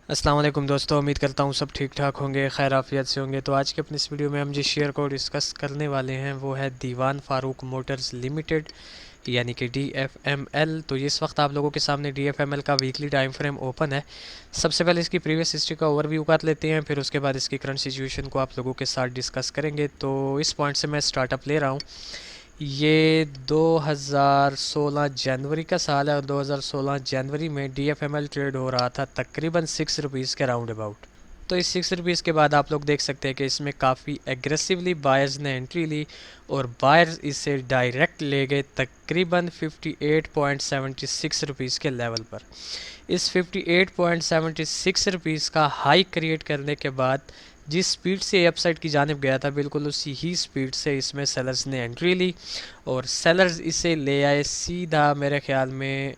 अस्सलाम वालेकुम दोस्तों, उम्मीद करता हूँ सब ठीक ठाक होंगे, खैर आफियत से होंगे। तो आज के अपने इस वीडियो में हम जिस शेयर को डिस्कस करने वाले हैं वो है दीवान फारूक मोटर्स लिमिटेड यानी कि DFML। तो इस वक्त आप लोगों के सामने DFML का वीकली टाइम फ्रेम ओपन है। सबसे पहले इसकी प्रीवियस हिस्ट्री का ओवरव्यू कर लेते हैं, फिर उसके बाद इसकी करंट सिचुएशन को आप लोगों के साथ डिस्कस करेंगे। तो इस पॉइंट से मैं स्टार्टअप ले रहा हूँ। ये 2016 जनवरी का साल है और 2016 जनवरी में DFML ट्रेड हो रहा था तकरीबन ₹6 के राउंड अबाउट। तो इस ₹6 के बाद आप लोग देख सकते हैं कि इसमें काफ़ी एग्रेसिवली बायर्स ने एंट्री ली और बायर्स इसे डायरेक्ट ले गए तकरीबन ₹58.76 के लेवल पर। इस ₹58.76 का हाई क्रिएट करने के बाद जिस स्पीड से अपसाइड की जानिब गया था, बिल्कुल उसी ही स्पीड से इसमें सेलर्स ने एंट्री ली और सेलर्स इसे ले आए सीधा मेरे ख्याल में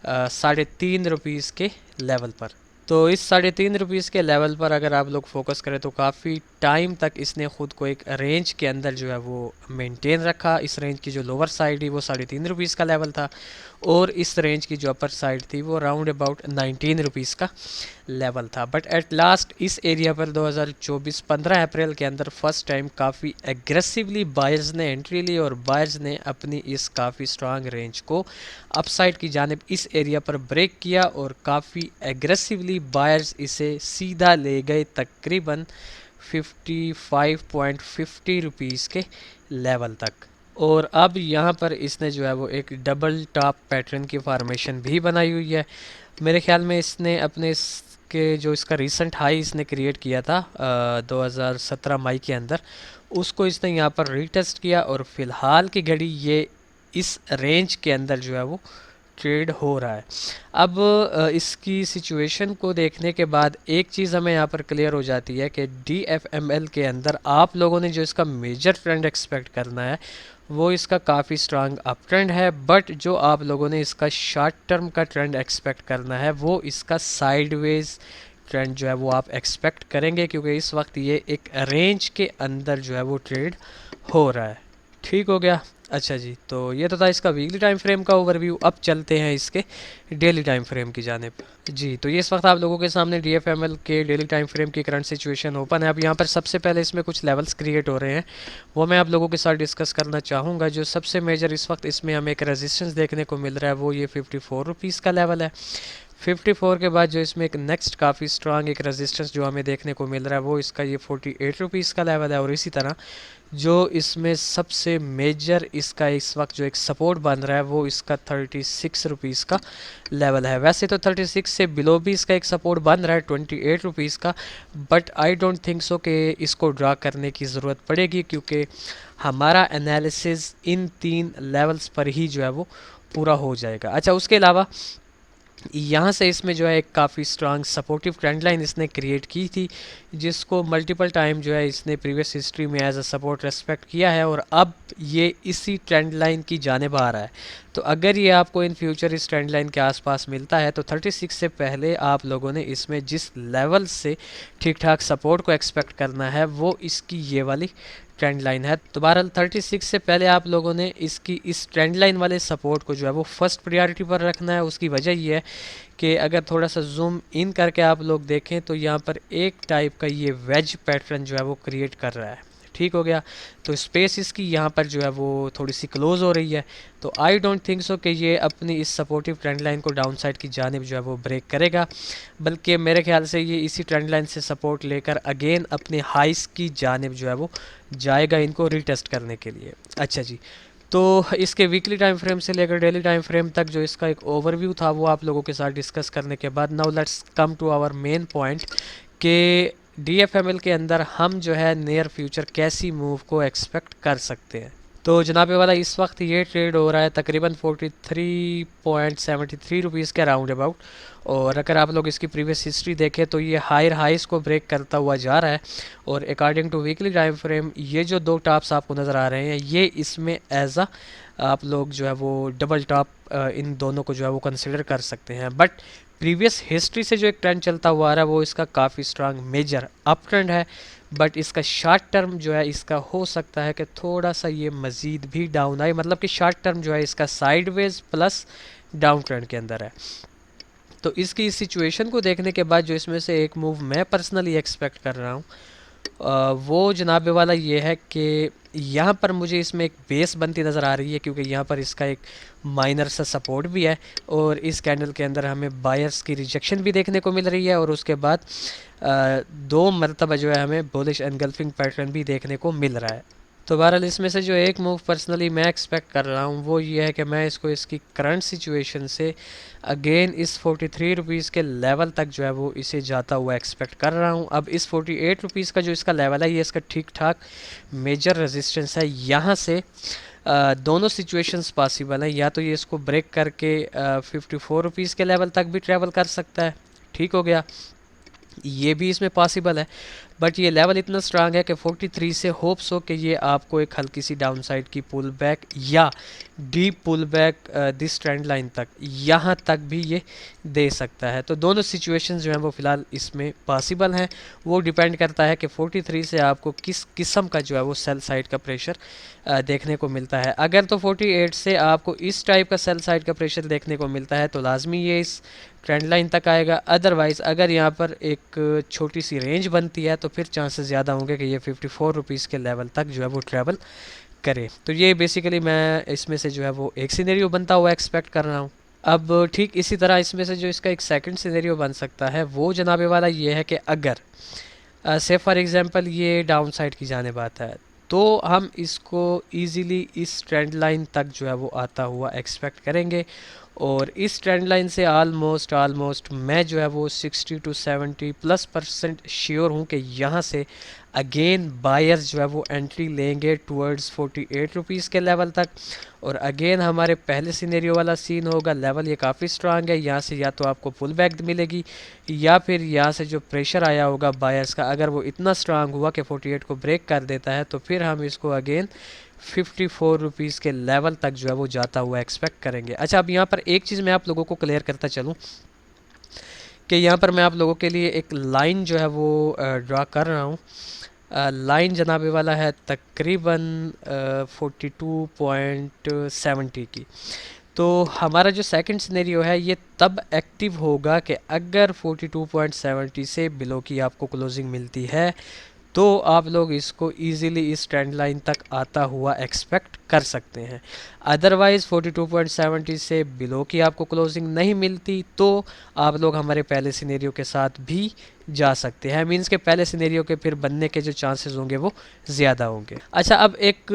₹3.5 के लेवल पर। तो इस ₹3.5 के लेवल पर अगर आप लोग फोकस करें तो काफ़ी टाइम तक इसने ख़ुद को एक रेंज के अंदर जो है वो मेंटेन रखा। इस रेंज की जो लोअर साइड है वो ₹3.5 का लेवल था और इस रेंज की जो अपर साइड थी वो राउंड अबाउट ₹19 का लेवल था। बट एट लास्ट इस एरिया पर 2024 15 अप्रैल के अंदर फर्स्ट टाइम काफ़ी एग्रेसिवली बायर्स ने एंट्री ली और बायर्स ने अपनी इस काफ़ी स्ट्रांग रेंज को अपसाइड की जानिब इस एरिया पर ब्रेक किया और काफ़ी एग्रेसिवली बायर्स इसे सीधा ले गए तकरीबन ₹55.50 के लेवल तक। और अब यहाँ पर इसने जो है वो एक डबल टॉप पैटर्न की फॉर्मेशन भी बनाई हुई है। मेरे ख्याल में इसने अपने के जो इसका रीसेंट हाई इसने क्रिएट किया था 2017 मई के अंदर, उसको इसने यहाँ पर रीटेस्ट किया और फ़िलहाल की घड़ी ये इस रेंज के अंदर जो है वो ट्रेड हो रहा है। अब इसकी सिचुएशन को देखने के बाद एक चीज़ हमें यहाँ पर क्लियर हो जाती है कि DFML के अंदर आप लोगों ने जो इसका मेजर ट्रेंड एक्सपेक्ट करना है वो इसका काफ़ी स्ट्रांग अप ट्रेंड है। बट जो आप लोगों ने इसका शॉर्ट टर्म का ट्रेंड एक्सपेक्ट करना है वो इसका साइडवेज ट्रेंड जो है वो आप एक्सपेक्ट करेंगे, क्योंकि इस वक्त ये एक रेंज के अंदर जो है वो ट्रेड हो रहा है। ठीक हो गया। अच्छा जी, तो ये तो था इसका वीकली टाइम फ्रेम का ओवरव्यू। अब चलते हैं इसके डेली टाइम फ्रेम की जानिब। जी, तो ये इस वक्त आप लोगों के सामने DFML के डेली टाइम फ्रेम की करंट सिचुएशन ओपन है। अब यहाँ पर सबसे पहले इसमें कुछ लेवल्स क्रिएट हो रहे हैं, वो मैं आप लोगों के साथ डिस्कस करना चाहूँगा। जो सबसे मेजर इस वक्त इसमें हमें एक रेजिस्टेंस देखने को मिल रहा है वो ये ₹54 का लेवल है। 54 के बाद जो इसमें एक नेक्स्ट काफ़ी स्ट्रांग एक रेजिस्टेंस जो हमें देखने को मिल रहा है वो इसका ये ₹48 का लेवल है। और इसी तरह जो इसमें सबसे मेजर इसका इस वक्त जो एक सपोर्ट बन रहा है वो इसका ₹36 का लेवल है। वैसे तो 36 से बिलो भी इसका एक सपोर्ट बन रहा है ₹28 का, but I don't think so कि इसको ड्रा करने की ज़रूरत पड़ेगी, क्योंकि हमारा एनालिसिस इन 3 लेवल्स पर ही जो है वो पूरा हो जाएगा। अच्छा, उसके अलावा यहाँ से इसमें जो है एक काफ़ी स्ट्रांग सपोर्टिव ट्रेंड लाइन इसने क्रिएट की थी, जिसको मल्टीपल टाइम जो है इसने प्रीवियस हिस्ट्री में एज अ सपोर्ट रेस्पेक्ट किया है और अब ये इसी ट्रेंड लाइन की जानिब आ रहा है। तो अगर ये आपको इन फ्यूचर इस ट्रेंड लाइन के आसपास मिलता है तो 36 से पहले आप लोगों ने इसमें जिस लेवल से ठीक ठाक सपोर्ट को एक्सपेक्ट करना है वो इसकी ये वाली ट्रेंड लाइन है। तो बहरहाल 36 से पहले आप लोगों ने इसकी इस ट्रेंड लाइन वाले सपोर्ट को जो है वो फर्स्ट प्रायोरिटी पर रखना है। उसकी वजह ये है कि अगर थोड़ा सा जूम इन करके आप लोग देखें तो यहाँ पर एक टाइप का ये वेज पैटर्न जो है वो क्रिएट कर रहा है। ठीक हो गया। तो स्पेस इसकी यहाँ पर जो है वो थोड़ी सी क्लोज हो रही है। तो आई डोंट थिंक सो कि ये अपनी इस सपोर्टिव ट्रेंड लाइन को डाउन साइड की जानिब जो है वो ब्रेक करेगा, बल्कि मेरे ख्याल से ये इसी ट्रेंड लाइन से सपोर्ट लेकर अगेन अपने हाइस की जानिब जो है वो जाएगा इनको रीटेस्ट करने के लिए। अच्छा जी, तो इसके वीकली टाइम फ्रेम से लेकर डेली टाइम फ्रेम तक जो इसका एक ओवरव्यू था वो आप लोगों के साथ डिस्कस करने के बाद now let's come to our main point कि DFML के अंदर हम जो है नियर फ्यूचर कैसी मूव को एक्सपेक्ट कर सकते हैं। तो जनाबे वाला इस वक्त ये ट्रेड हो रहा है तकरीबन ₹43.73 के राउंड अबाउट। और अगर आप लोग इसकी प्रीवियस हिस्ट्री देखें तो ये हायर हाइस को ब्रेक करता हुआ जा रहा है और according to weekly time frame ये जो दो टॉप्स आपको नज़र आ रहे हैं ये इसमें एज अ आप लोग जो है वो डबल टॉप इन दोनों को जो है वो कंसिडर कर सकते हैं। बट प्रीवियस हिस्ट्री से जो एक ट्रेंड चलता हुआ आ रहा है वो इसका काफ़ी स्ट्रांग मेजर अप ट्रेंड है। बट इसका शॉर्ट टर्म जो है इसका हो सकता है कि थोड़ा सा ये मज़ीद भी डाउन आए, मतलब कि शॉर्ट टर्म जो है इसका साइडवेज प्लस डाउन ट्रेंड के अंदर है। तो इसकी इस सिचुएशन को देखने के बाद जो इसमें से एक मूव मैं पर्सनली एक्सपेक्ट कर रहा हूँ वो जनाब वाला ये है कि यहाँ पर मुझे इसमें एक बेस बनती नज़र आ रही है, क्योंकि यहाँ पर इसका एक माइनर सा सपोर्ट भी है और इस कैंडल के अंदर हमें बायर्स की रिजेक्शन भी देखने को मिल रही है और उसके बाद दो मरतबा जो है हमें बुलिश एनगल्फिंग पैटर्न भी देखने को मिल रहा है। तो बहरहाल इसमें से जो एक मूव पर्सनली मैं एक्सपेक्ट कर रहा हूँ वो ये है कि मैं इसको इसकी करंट सिचुएशन से अगेन इस 43 रुपीज़ के लेवल तक जो है वो इसे जाता हुआ एक्सपेक्ट कर रहा हूँ। अब इस 48 रुपीज़ का जो इसका लेवल है ये इसका ठीक ठाक मेजर रेजिस्टेंस है। यहाँ से दोनों सिचुएशंस पॉसिबल हैं, या तो ये इसको ब्रेक करके 54 रुपीज़ के लेवल तक भी ट्रैवल कर सकता है, ठीक हो गया, ये भी इसमें पॉसिबल है। बट ये लेवल इतना स्ट्रांग है कि 43 से होप्स हो कि ये आपको एक हल्की सी डाउन साइड की पुल बैक या deep pull back this trend line तक, यहाँ तक भी ये दे सकता है। तो दोनों सिचुएशंस जो हैं वो फ़िलहाल इसमें पॉसिबल हैं। वो डिपेंड करता है कि 43 से आपको किस किस्म का जो है वो सेल साइड का प्रेशर देखने को मिलता है। अगर तो 48 से आपको इस टाइप का सेल साइड का प्रेशर देखने को मिलता है तो लाजमी ये इस ट्रेंड लाइन तक आएगा। अदरवाइज़ अगर यहाँ पर एक छोटी सी रेंज बनती है तो फिर चांसेस ज़्यादा होंगे कि ये 54 रुपीज़ के लेवल तक जो है वो ट्रैवल करे। तो ये बेसिकली मैं इसमें से जो है वो एक सिनेरियो बनता हुआ एक्सपेक्ट कर रहा हूँ। अब ठीक इसी तरह इसमें से जो इसका एक सेकंड सिनेरियो बन सकता है वो जनाबे वाला ये है कि अगर से फॉर एग्ज़ाम्पल ये डाउन साइड की जानिब आता है तो हम इसको ईज़िली इस ट्रेंड लाइन तक जो है वो आता हुआ एक्सपेक्ट करेंगे और इस ट्रेंड लाइन से आलमोस्ट मैं जो है वो 60 to 70+% श्योर हूँ कि यहाँ से अगेन बायर्स जो है वो एंट्री लेंगे टुवर्ड्स 48 रुपीज़ के लेवल तक। और अगेन हमारे पहले सिनेरियो वाला सीन होगा, लेवल ये काफ़ी स्ट्रांग है, यहाँ से या तो आपको पुल बैक मिलेगी या फिर यहाँ से जो प्रेशर आया होगा बायर्स का अगर वो इतना स्ट्रांग हुआ कि 48 को ब्रेक कर देता है तो फिर हम इसको अगेन 54 रुपीज़ के लेवल तक जो है वो जाता हुआ एक्सपेक्ट करेंगे। अच्छा, अब यहाँ पर एक चीज़ मैं आप लोगों को क्लियर करता चलूँ कि यहाँ पर मैं आप लोगों के लिए एक लाइन जो है वो ड्रा कर रहा हूँ। लाइन जनाबे वाला है तकरीबन 42.70 की। तो हमारा जो सेकंड सिनेरियो है ये तब एक्टिव होगा कि अगर 42.70 से बिलो की आपको क्लोजिंग मिलती है तो आप लोग इसको इजीली इस ट्रेंड लाइन तक आता हुआ एक्सपेक्ट कर सकते हैं। अदरवाइज़ 42.70 से बिलो की आपको क्लोजिंग नहीं मिलती तो आप लोग हमारे पहले सिनेरियो के साथ भी जा सकते हैं। मींस के पहले सिनेरियो के फिर बनने के जो चांसेस होंगे वो ज़्यादा होंगे। अच्छा, अब एक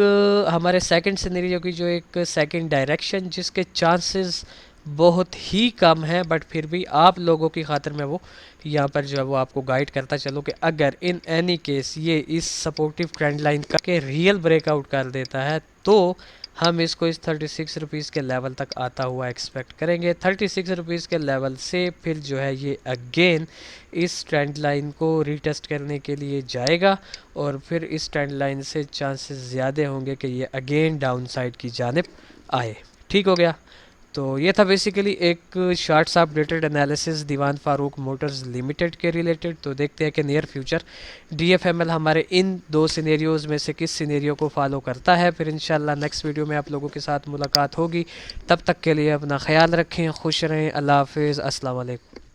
हमारे सेकंड सिनेरियो की जो एक सेकंड डायरेक्शन जिसके चांसेस बहुत ही कम है बट फिर भी आप लोगों की खातिर मैं वो यहाँ पर जो है वो आपको गाइड करता चलो कि अगर इन एनी केस ये इस सपोर्टिव ट्रेंड लाइन का के रियल ब्रेकआउट कर देता है तो हम इसको इस 36 रुपीज़ के लेवल तक आता हुआ एक्सपेक्ट करेंगे। 36 रुपीज़ के लेवल से फिर जो है ये अगेन इस ट्रेंड लाइन को रीटेस्ट करने के लिए जाएगा और फिर इस ट्रेंड लाइन से चांसेस ज़्यादा होंगे कि ये अगेन डाउन साइड की जानिब आए। ठीक हो गया। तो ये था बेसिकली एक शॉर्ट सा अपडेटेड एनालिसिस दीवान फारूक मोटर्स लिमिटेड के रिलेटेड। तो देखते हैं कि नियर फ्यूचर DFML हमारे इन दो सिनेरियोज़ में से किस सिनेरियो को फॉलो करता है। फिर इंशाल्लाह नेक्स्ट वीडियो में आप लोगों के साथ मुलाकात होगी। तब तक के लिए अपना ख्याल रखें, खुश रहें, अल्लाह हाफिज़, अस्सलाम वालेकुम।